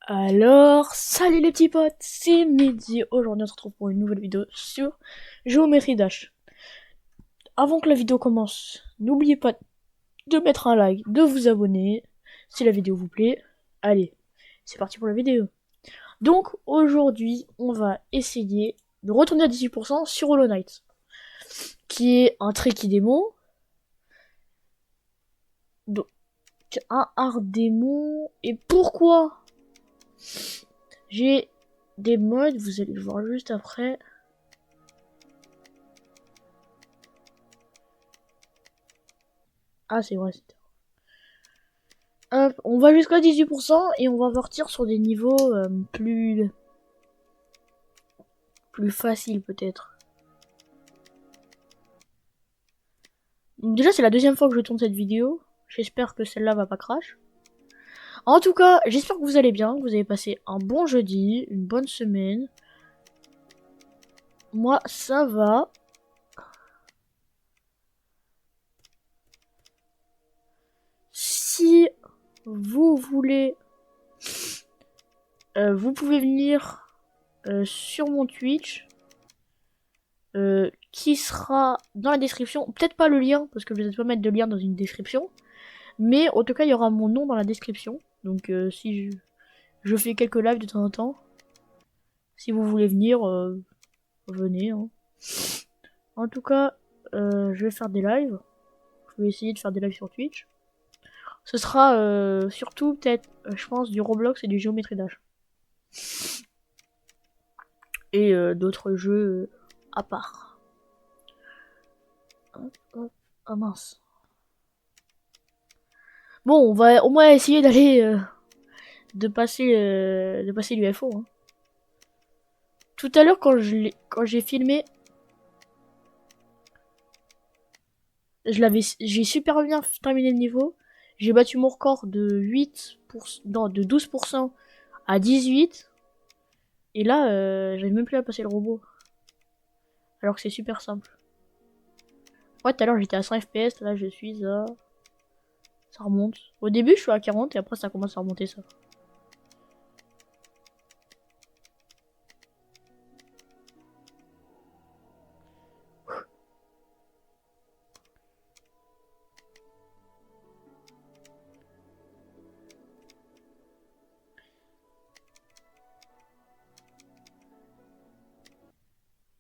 Alors, salut les petits potes, c'est Mehdi. Aujourd'hui, on se retrouve pour une nouvelle vidéo sur Géométrie Dash. Avant que la vidéo commence, n'oubliez pas de mettre un like, de vous abonner si la vidéo vous plaît. Allez, c'est parti pour la vidéo. Donc, aujourd'hui, on va essayer de retourner à 18% sur Hollow Knight, qui est un tricky démon. Donc, un hard démon. Et pourquoi j'ai des mods, vous allez le voir juste après. Ah, c'est vrai, c'était. Hop, on va jusqu'à 18% et on va partir sur des niveaux plus faciles peut-être. Déjà, c'est la deuxième fois que je tourne cette vidéo. J'espère que celle-là va pas crash. En tout cas, j'espère que vous allez bien, que vous avez passé un bon jeudi, une bonne semaine. Moi, ça va. Si vous voulez, vous pouvez venir sur mon Twitch. Qui sera dans la description. Peut-être pas le lien, parce que je ne vais pas mettre de lien dans une description. Mais en tout cas, il y aura mon nom dans la description. Donc si je fais quelques lives de temps en temps. Si vous voulez venir, venez. Hein. En tout cas, je vais faire des lives. Je vais essayer de faire des lives sur Twitch. Ce sera surtout peut-être, je pense, du Roblox et du Géométrie Dash. Et d'autres jeux à part. Hop, hop. Ah mince. Bon, on va au moins essayer d'aller de passer l'UFO. Hein. Tout à l'heure, quand j'ai filmé, j'ai super bien terminé le niveau. J'ai battu mon record de 12% à 18. Et là, j'arrive même plus à passer le robot. Alors que c'est super simple. Ouais, tout à l'heure j'étais à 100 FPS, là je suis à... Ça remonte. Au début je suis à 40 et après ça commence à remonter ça.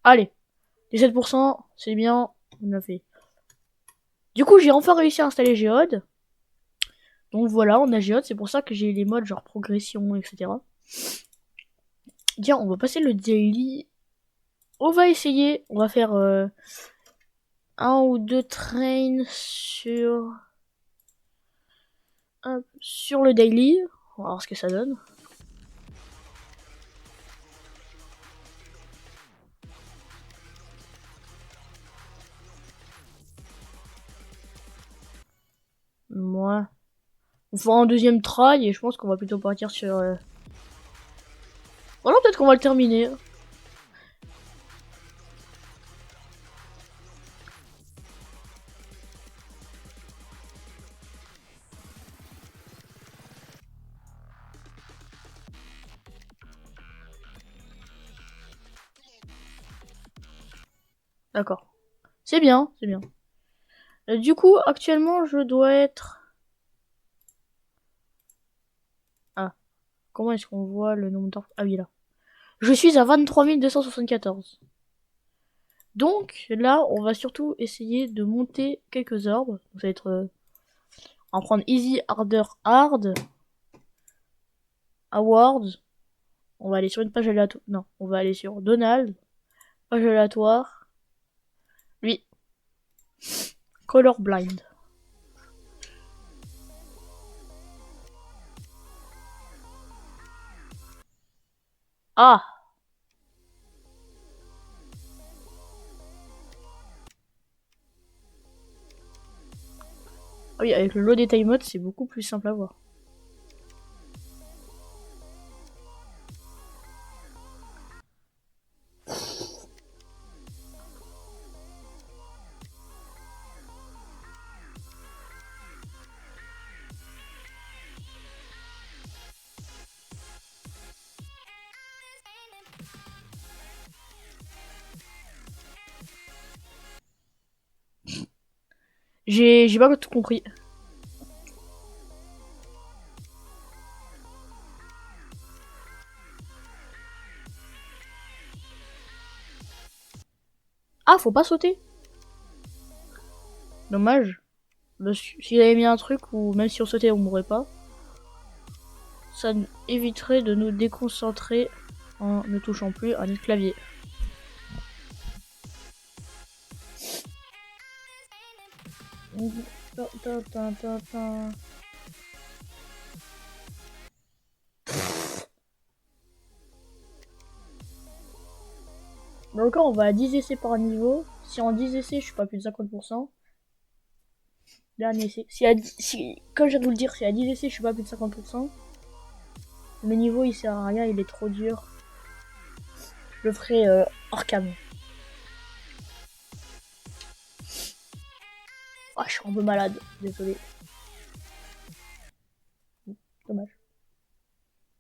Allez, 17%, c'est bien, on a fait. Du coup j'ai enfin réussi à installer Géode. Donc voilà, on a Géode, c'est pour ça que j'ai les modes genre progression, etc. Tiens, on va passer le daily. On va essayer, on va faire un ou deux trains sur le daily. On va voir ce que ça donne. Moi. On fera un deuxième try et je pense qu'on va plutôt partir sur... Voilà, peut-être qu'on va le terminer. D'accord. C'est bien, c'est bien. Du coup, actuellement, je dois être... Ah. Comment est-ce qu'on voit le nombre d'or... Ah oui, là. Je suis à 23 274. Donc, là, on va surtout essayer de monter quelques orbes. Ça va être... on va prendre Easy, Harder, Hard. Awards. On va aller sur une page aléatoire. Non, on va aller sur Donald. Page aléatoire. Lui. Colorblind. Ah! Ah oui, avec le low detail mode, c'est beaucoup plus simple à voir. J'ai pas tout compris. Ah, faut pas sauter. Dommage. S'il avait mis un truc où même si on sautait, on mourrait pas, ça nous éviterait de nous déconcentrer en ne touchant plus à notre clavier. Donc là, on va à 10 essais par niveau. Si en 10 essais, je suis pas plus de 50%. Dernier essai. Comme je viens de vous le dire, si à 10 essais, je suis pas plus de 50%. Le niveau, il sert à rien, il est trop dur. Je le ferai hors cam. Ah, je suis un peu malade, désolé. Dommage.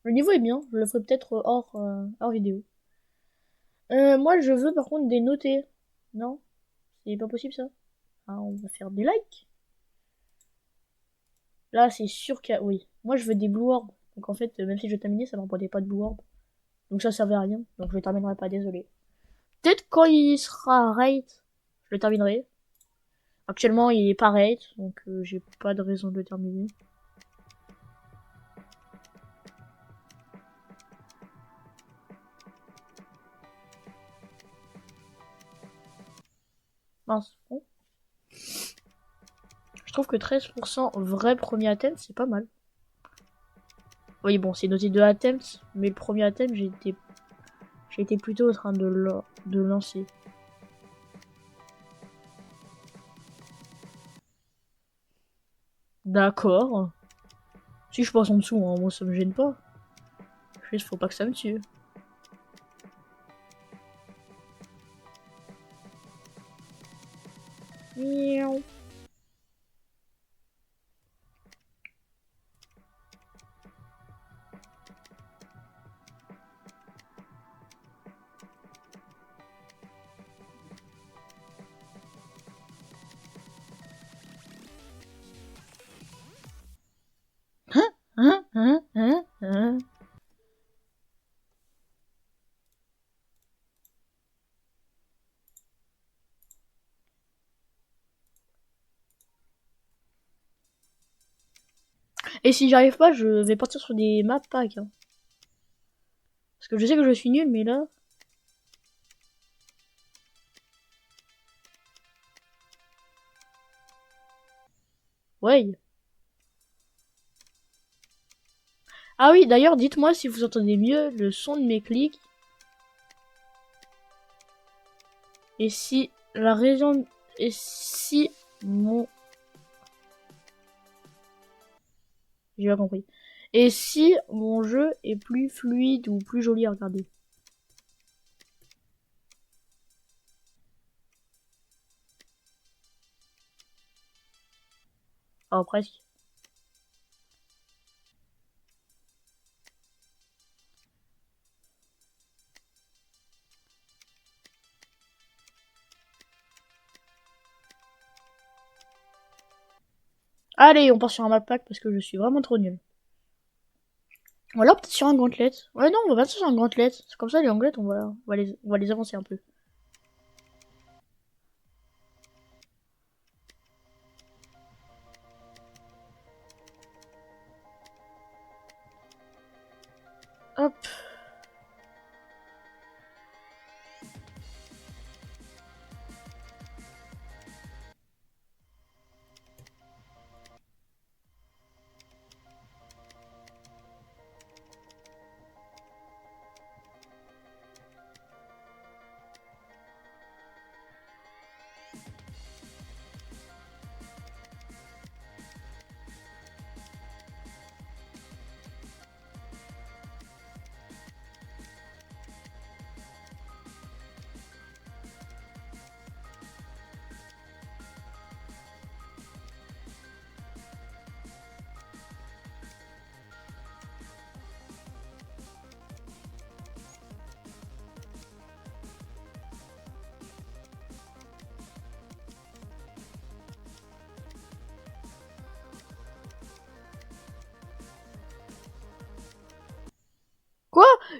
Le niveau est bien, je le ferai peut-être hors vidéo. Moi, je veux par contre des notés. Non, c'est pas possible ça. Ah, on va faire des likes. Là, c'est sûr qu'il y a... Oui. Moi, je veux des blue orbs. Donc en fait, même si je terminais, ça m'apportait pas de blue orb. Donc ça servait à rien. Donc je le terminerai pas, désolé. Peut-être quand il sera rate, je le terminerai. Actuellement, il est pas rate, donc j'ai pas de raison de le terminer. Mince. Bon. Je trouve que 13% vrai premier attempt, c'est pas mal. Oui, bon, c'est noté 2 attempts, mais le premier attempt, j'ai été plutôt en train de lancer. D'accord. Si je passe en dessous, hein, moi ça me gêne pas. Juste faut pas que ça me tue. Miaou. Hein. Et si j'arrive pas, je vais partir sur des maps packs. Hein. Parce que je sais que je suis nul, mais là... Ouais. Ah oui, d'ailleurs, dites-moi si vous entendez mieux le son de mes clics. Et si la raison... Et si mon... J'ai pas compris. Et si mon jeu est plus fluide ou plus joli à regarder. Ah, presque. Allez, on part sur un map pack parce que je suis vraiment trop nul. Ou alors peut-être sur un gauntlet. Ouais, non, on va partir sur un gauntlet. C'est comme ça, les gantlets, on va les avancer un peu. Hop.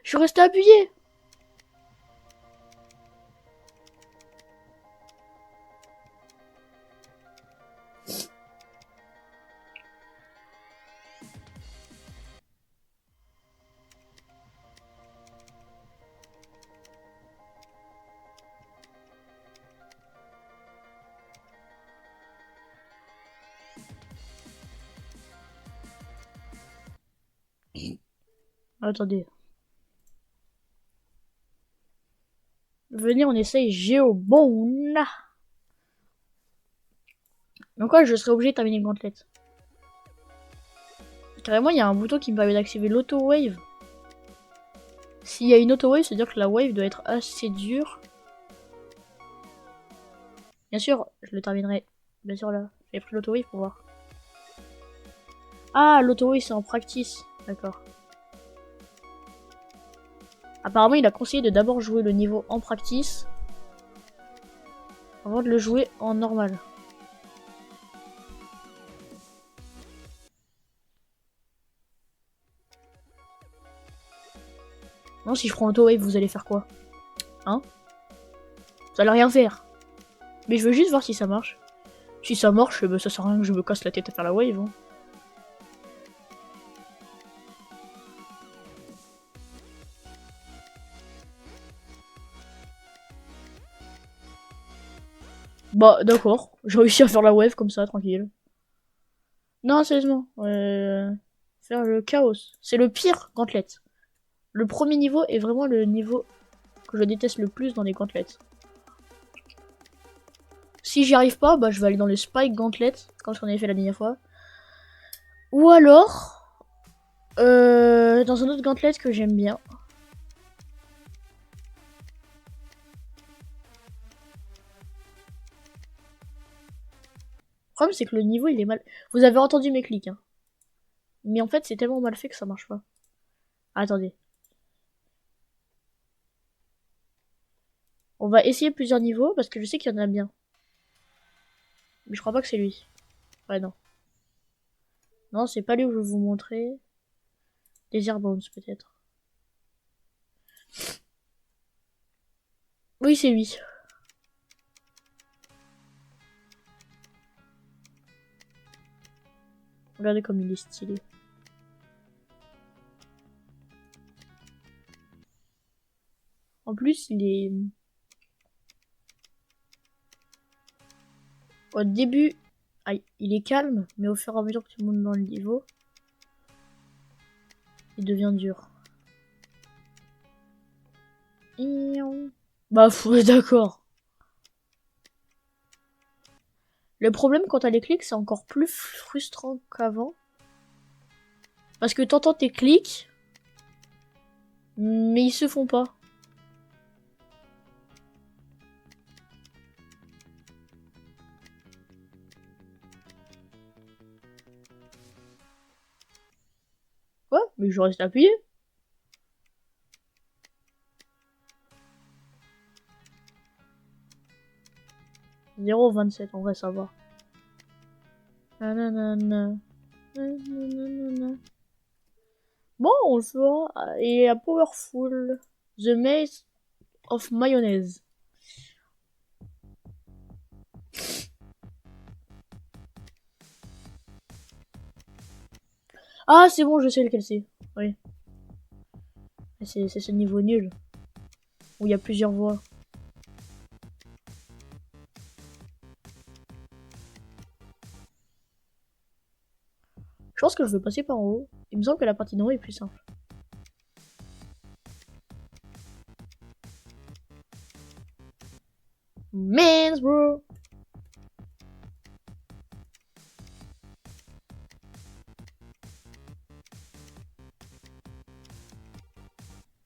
Je suis resté appuyé. Attendez. Venez, on essaye Géobone. Donc quoi, je serais obligé de terminer le gauntlet. Carrément, il y a un bouton qui me permet d'activer l'auto-wave. S'il y a une auto-wave, c'est-à-dire que la wave doit être assez dure. Bien sûr, je le terminerai. Bien sûr, là. J'ai pris l'auto-wave pour voir. Ah, l'auto-wave, c'est en practice. D'accord. Apparemment, il a conseillé de d'abord jouer le niveau en practice avant de le jouer en normal. Non, si je prends l'auto-wave, vous allez faire quoi? Hein? Vous allez rien faire. Mais je veux juste voir si ça marche. Si ça marche, bah, ça sert à rien que je me casse la tête à faire la wave. Hein. Bah, d'accord. J'ai réussi à faire la wave comme ça, tranquille. Non, sérieusement. Faire le chaos. C'est le pire gauntlet. Le premier niveau est vraiment le niveau que je déteste le plus dans les gauntlets. Si j'y arrive pas, bah je vais aller dans les spike gauntlets, comme ce qu'on avait fait la dernière fois. Ou alors, dans un autre gauntlet que j'aime bien. Le problème, c'est que le niveau, il est mal... Vous avez entendu mes clics, hein. Mais en fait, c'est tellement mal fait que ça marche pas. Ah, attendez. On va essayer plusieurs niveaux, parce que je sais qu'il y en a bien. Mais je crois pas que c'est lui. Ouais, non. Non, c'est pas lui que je vais vous montrer. Desert Bones, peut-être. Oui, c'est lui. Regardez comme il est stylé. En plus, il est... Au début, il est calme, mais au fur et à mesure que tu montes dans le niveau, il devient dur. Bah, d'accord. Le problème quand t'as les clics, c'est encore plus frustrant qu'avant. Parce que t'entends tes clics, mais ils se font pas. Quoi? Mais je reste appuyé. 0,27, en vrai, ça va. Nanana. Nanana. Bon, on le fera. Et à Powerful. The Maze of Mayonnaise. Ah, c'est bon, je sais lequel c'est. Oui. C'est ce niveau nul. Où il y a plusieurs voies. Je pense que je vais passer par en haut. Il me semble que la partie d'en haut est plus simple. Mans, bro!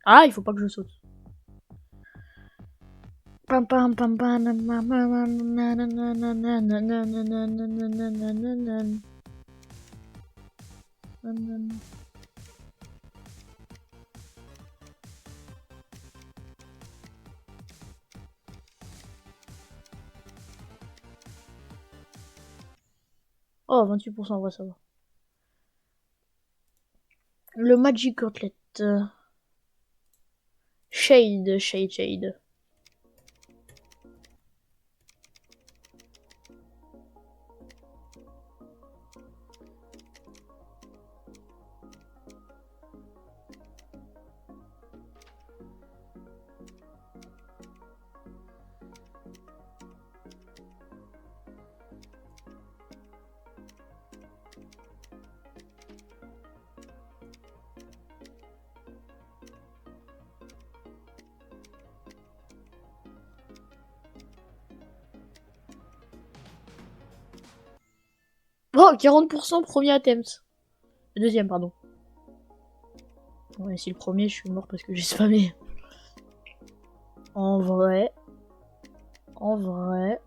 Ah, il faut pas que je saute. Pam pam pam pam Oh, 28%, en vrai, ça va. Le Magic Gauntlet. Shade. Oh, 40% premier attempt. Le deuxième, pardon. Ouais, si le premier, je suis mort parce que j'ai spammé. En vrai. En vrai.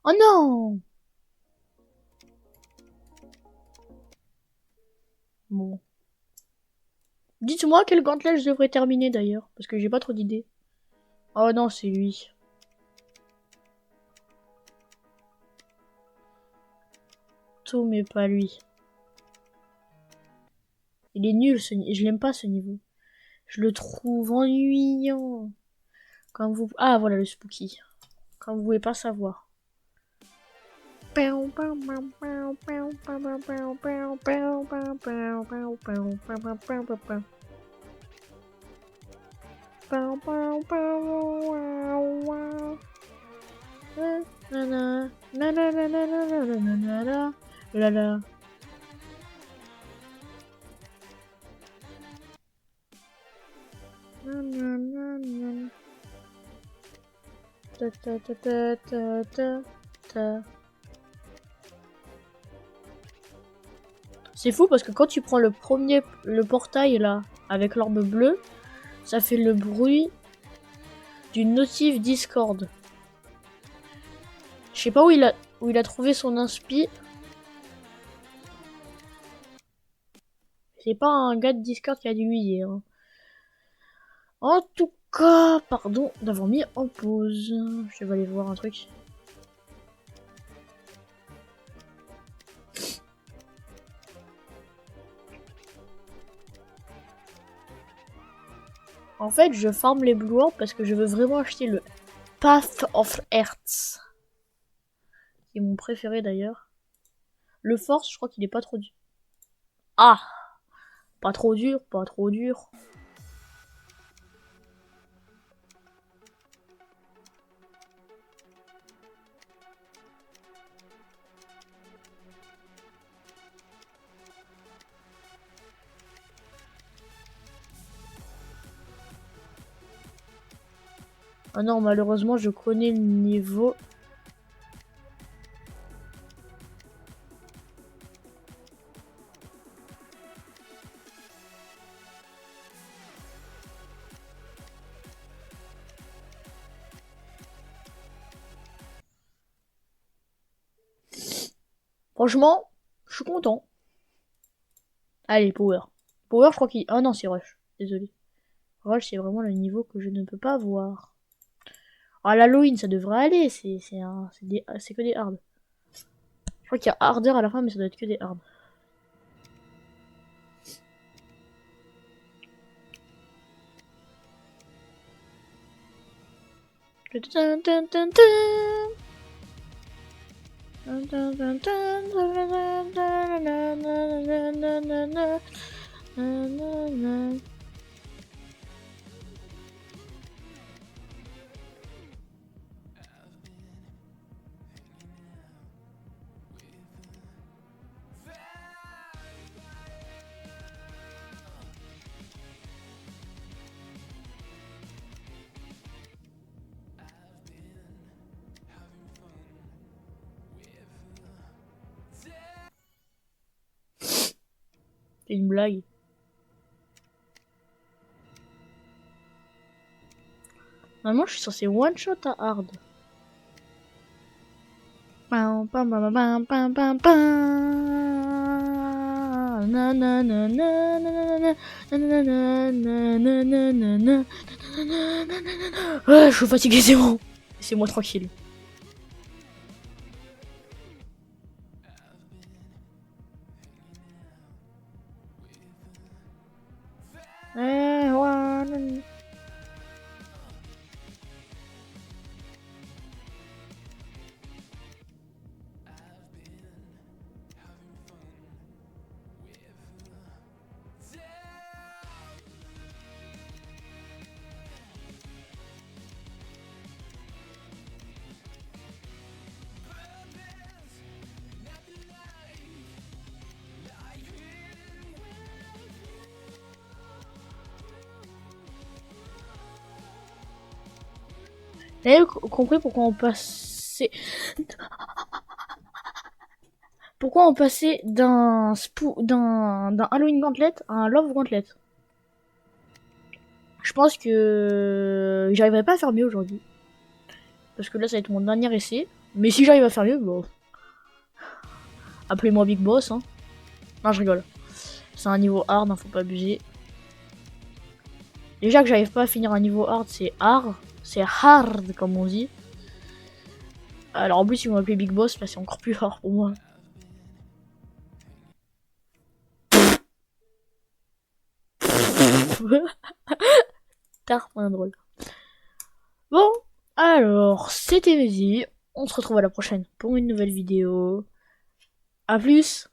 Oh non! Bon. Dites-moi quel gantelet je devrais terminer d'ailleurs, parce que j'ai pas trop d'idées. Oh non, c'est lui. Tout, mais pas lui. Il est nul, je l'aime pas ce niveau. Je le trouve ennuyant. Comme vous... Ah, voilà le spooky. Comme vous pouvez pas savoir. C'est fou parce que quand tu prends le portail là, avec l'orbe bleue, ça fait le bruit d'une notif Discord. Je sais pas où il a trouvé son inspi. C'est pas un gars de Discord qui a dû lui dire. En tout cas, pardon d'avoir mis en pause. Je vais aller voir un truc. En fait, je farm les Blue Orbs parce que je veux vraiment acheter le Path of Earth. Qui est mon préféré d'ailleurs. Le Force, je crois qu'il est pas trop dur. Ah! Pas trop dur, pas trop dur. Ah non, malheureusement, je connais le niveau. Franchement, je suis content. Allez, Power. Power, je crois qu'il... Ah non, c'est Rush. Désolé. Rush, c'est vraiment le niveau que je ne peux pas voir. Ah, l'Halloween, ça devrait aller. C'est que des hard. Je crois qu'il y a harder à la fin, mais ça doit être que des hard. C'est une blague. Normalement, je suis censé one shot à hard. Pam, pam, pam, pam, pam, pam, pam. Na, na, na, na, na, na, na, na, na, na, na, na, na, na. Ah, je suis fatigué, c'est bon. Laissez-moi tranquille. Ouais. Vous avez compris pourquoi on passait... Pourquoi on passait d'un Halloween Gauntlet à un Love Gauntlet? Je pense que j'arriverai pas à faire mieux aujourd'hui. Parce que là, ça va être mon dernier essai. Mais si j'arrive à faire mieux, bon... Appelez-moi Big Boss, hein. Non, je rigole. C'est un niveau hard, hein, faut pas abuser. Déjà que j'arrive pas à finir un niveau hard, c'est hard. C'est hard, comme on dit. Alors en plus, si vous m'appelez Big Boss, là, c'est encore plus hard pour moi. Tard, moins drôle. Bon, alors, c'était Mehdi. On se retrouve à la prochaine pour une nouvelle vidéo. A plus!